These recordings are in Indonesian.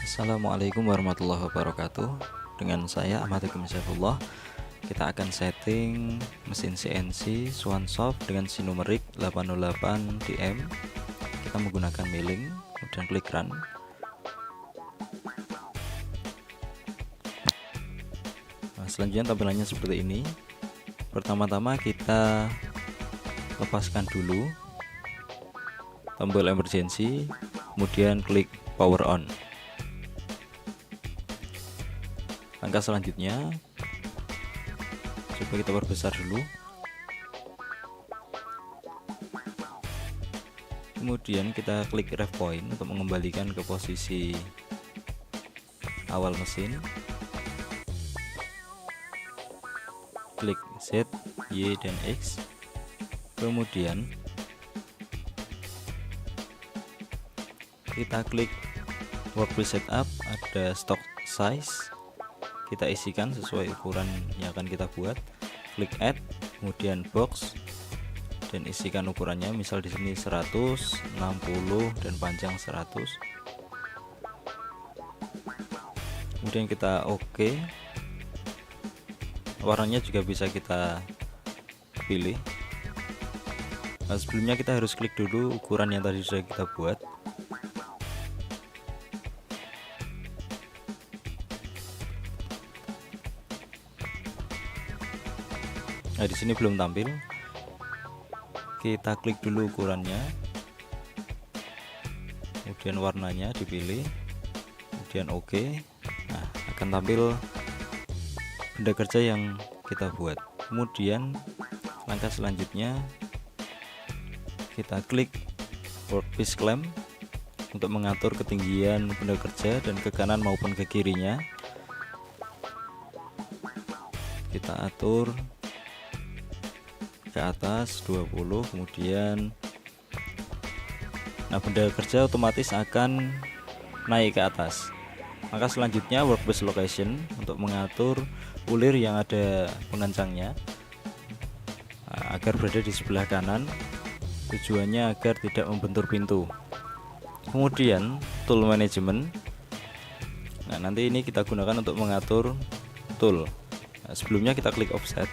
Assalamualaikum warahmatullahi wabarakatuh. Dengan saya Ahmad Hakim Saifullah. Kita akan setting mesin CNC Swansoft dengan si numerik 808 DM. Kita menggunakan milling, kemudian klik run. Nah, selanjutnya tampilannya seperti ini. Pertama-tama kita lepaskan dulu tombol emergency, kemudian klik power on. Langkah selanjutnya, coba kita perbesar dulu. Kemudian kita klik ref point untuk mengembalikan ke posisi awal mesin. Klik Z, Y, dan X. Kemudian kita klik workpiece setup, ada stock size. Kita isikan sesuai ukuran yang akan kita buat. Klik add, kemudian box, dan isikan ukurannya. Misal di sini 100, 60, dan panjang 100. Kemudian kita oke. Warnanya juga bisa kita pilih. Nah, sebelumnya kita harus klik dulu ukuran yang tadi sudah kita buat. Nah, di sini belum tampil. Kita klik dulu ukurannya, kemudian warnanya dipilih, kemudian oke. Nah, akan tampil benda kerja yang kita buat. Kemudian langkah selanjutnya kita klik workpiece clamp untuk mengatur ketinggian benda kerja dan ke kanan maupun ke kirinya. Kita atur ke atas 20, kemudian benda kerja otomatis akan naik ke atas. Maka selanjutnya workpiece location untuk mengatur ulir yang ada pengencangnya agar berada di sebelah kanan, tujuannya agar tidak membentur pintu. Kemudian tool management, nanti ini kita gunakan untuk mengatur tool. Sebelumnya kita klik offset.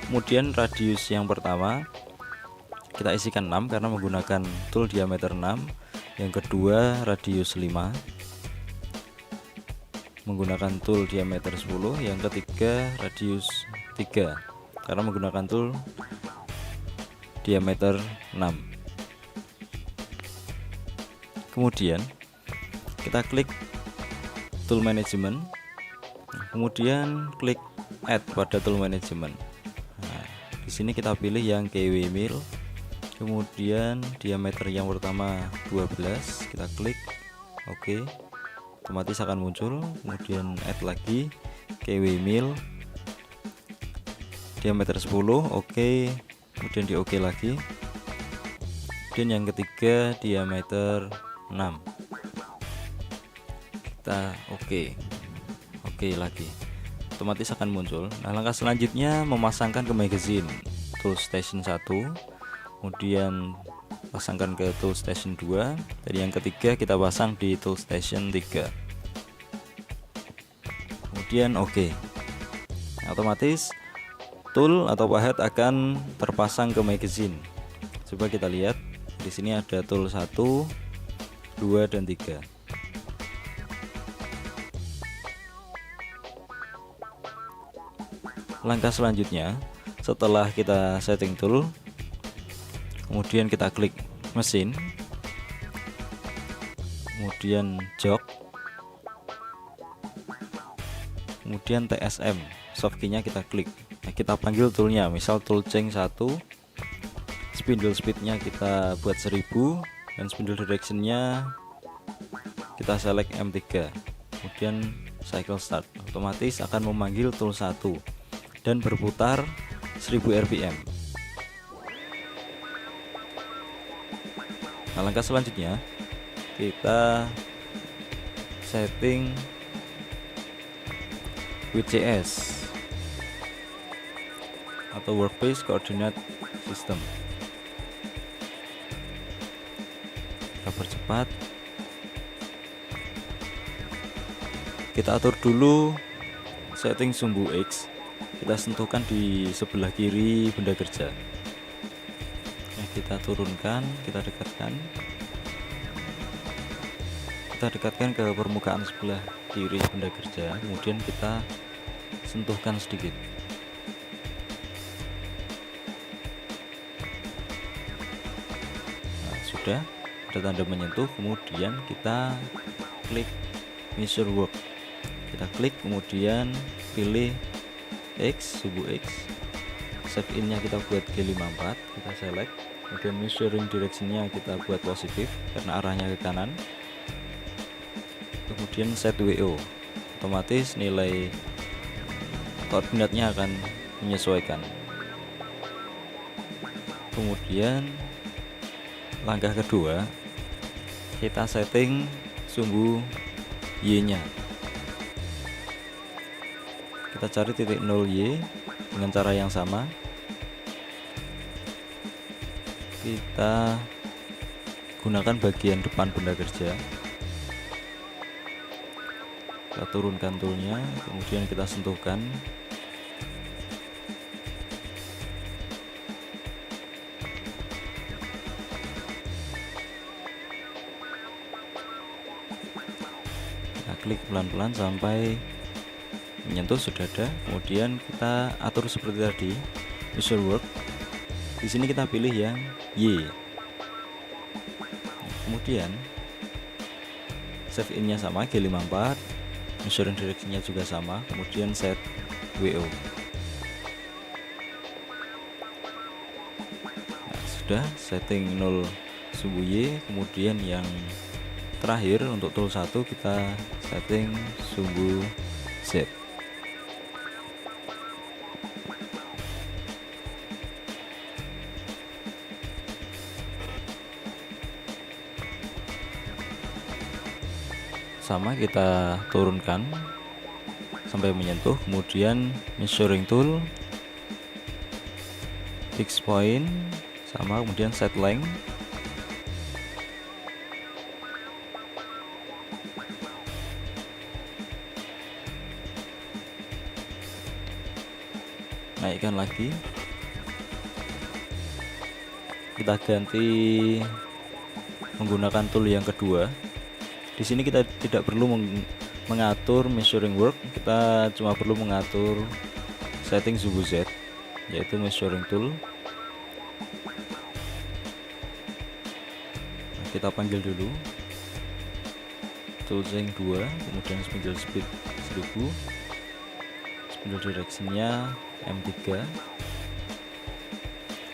Kemudian radius yang pertama kita isikan 6 karena menggunakan tool diameter 6. Yang kedua radius 5 menggunakan tool diameter 10. Yang ketiga radius 3 karena menggunakan tool diameter 6. Kemudian kita klik tool management, kemudian klik add pada tool management. Di sini kita pilih yang KW mill, kemudian diameter yang pertama 12, kita klik oke. Otomatis akan muncul. Kemudian add lagi KW mill diameter 10, oke. Kemudian di oke lagi. Dan yang ketiga diameter 6, kita oke lagi, otomatis akan muncul. Nah, langkah selanjutnya memasangkan ke magazine tool station 1, kemudian pasangkan ke tool station 2, dan yang ketiga kita pasang di tool station 3. Kemudian oke. Nah, otomatis tool atau pahat akan terpasang ke magazine. Coba kita lihat. Di sini ada tool 1, 2, dan 3. Langkah selanjutnya, setelah kita setting tool, kemudian kita klik mesin, kemudian jok, kemudian TSM, soft key-nya kita klik. Nah, kita panggil toolnya, misal tool change 1, spindle speed-nya kita buat 1000, dan spindle direction-nya kita select M3, kemudian cycle start. Otomatis akan memanggil tool 1 dan berputar 1000 rpm. Nah, langkah selanjutnya kita setting WCS atau workpiece coordinate system. Kita percepat. Kita atur dulu setting sumbu X, kita sentuhkan di sebelah kiri benda kerja. Nah, kita turunkan, kita dekatkan ke permukaan sebelah kiri benda kerja, kemudian kita sentuhkan sedikit. Nah, sudah ada tanda menyentuh, kemudian kita klik measure work, kita klik, kemudian pilih X, sumbu X, save in nya kita buat G54, kita select, kemudian measuring direction-nya kita buat positif karena arahnya ke kanan, kemudian set WO, otomatis nilai koordinatnya akan menyesuaikan. Kemudian langkah kedua, kita setting sumbu Y nya, kita cari titik 0 Y dengan cara yang sama, kita gunakan bagian depan benda kerja, kita turunkan toolnya, kemudian kita sentuhkan. Kita klik pelan-pelan sampai menyentuh, sudah ada. Kemudian kita atur seperti tadi, measure work. Di sini kita pilih yang Y. Kemudian save in-nya sama G54, measuring direction-nya juga sama, kemudian set WO. Nah, sudah setting 0 sumbu Y. Kemudian yang terakhir untuk tool 1 kita setting sumbu Z. Sama, kita turunkan sampai menyentuh, kemudian measuring tool, fix point sama, kemudian set length, naikkan lagi, kita ganti menggunakan tool yang kedua. Di sini kita tidak perlu mengatur measuring work, kita cuma perlu mengatur setting sumbu Z, yaitu measuring tool. Nah, kita panggil dulu tool yang 2, kemudian spindle speed 1000, spindle direction-nya M3,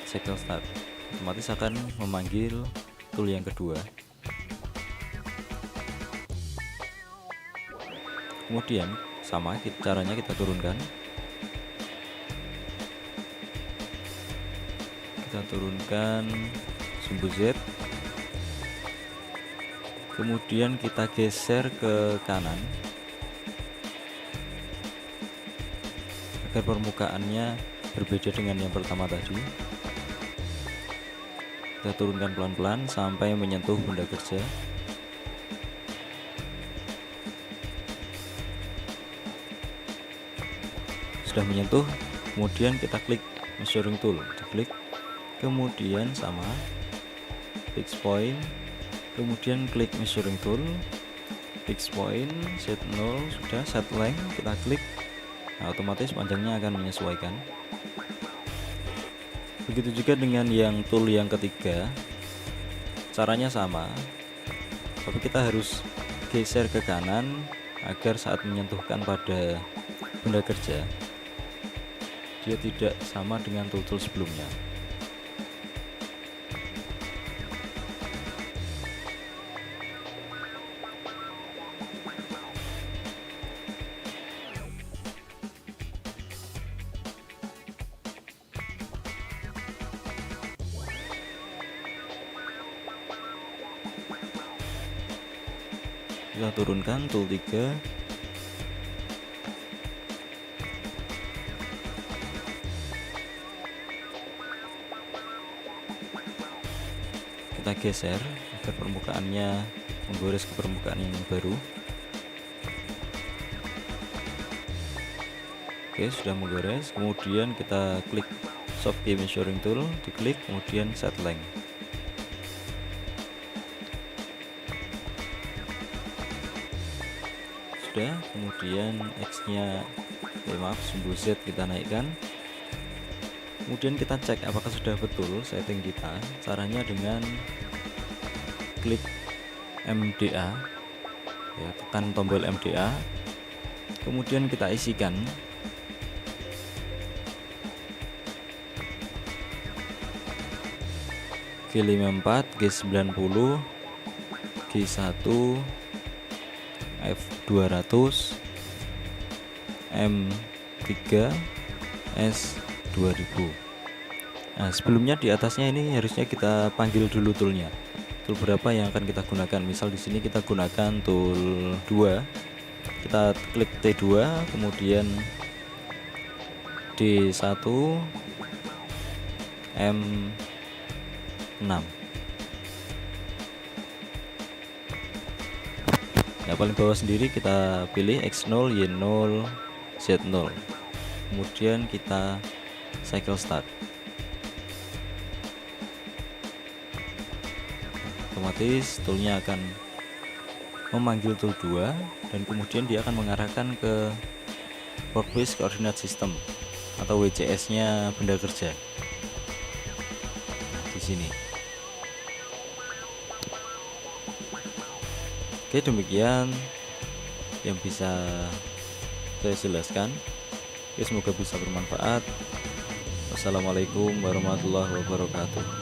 cycle start, otomatis akan memanggil tool yang kedua. Kemudian sama caranya, kita turunkan, sumbu Z, kemudian kita geser ke kanan agar permukaannya berbeda dengan yang pertama tadi. Kita turunkan pelan-pelan sampai menyentuh benda kerja. Sudah menyentuh, kemudian kita klik measuring tool, diklik, kemudian sama fix point, kemudian klik measuring tool, fix point, set 0, sudah, set length, kita klik. Nah, otomatis panjangnya akan menyesuaikan. Begitu juga dengan yang tool yang ketiga, caranya sama, tapi kita harus geser ke kanan agar saat menyentuhkan pada benda kerja dia tidak sama dengan tool sebelumnya. Kita turunkan tool 3, kita geser agar permukaannya menggores ke permukaan yang baru. Oke, sudah menggores. Kemudian kita klik soft key measuring tool, diklik, kemudian set length. Sudah, kemudian X nya maaf, simbol Z kita naikkan. Kemudian kita cek apakah sudah betul setting kita. Caranya dengan klik MDA ya, tekan tombol MDA, kemudian kita isikan G54, G90, G1, F200, M3, S2000. Nah, sebelumnya di atasnya ini harusnya kita panggil dulu toolnya. Tool berapa yang akan kita gunakan? Misal di sini kita gunakan tool 2. Kita klik T2, kemudian D1, M6. Nah, paling bawah sendiri kita pilih X0, Y0, Z0. Kemudian kita cycle start. Otomatis toolnya akan memanggil tool 2 dan kemudian dia akan mengarahkan ke workspace coordinate system atau WCS nya benda kerja. Nah, di sini. Oke, demikian yang bisa saya jelaskan. Oke, semoga bisa bermanfaat. Wassalamualaikum warahmatullahi wabarakatuh.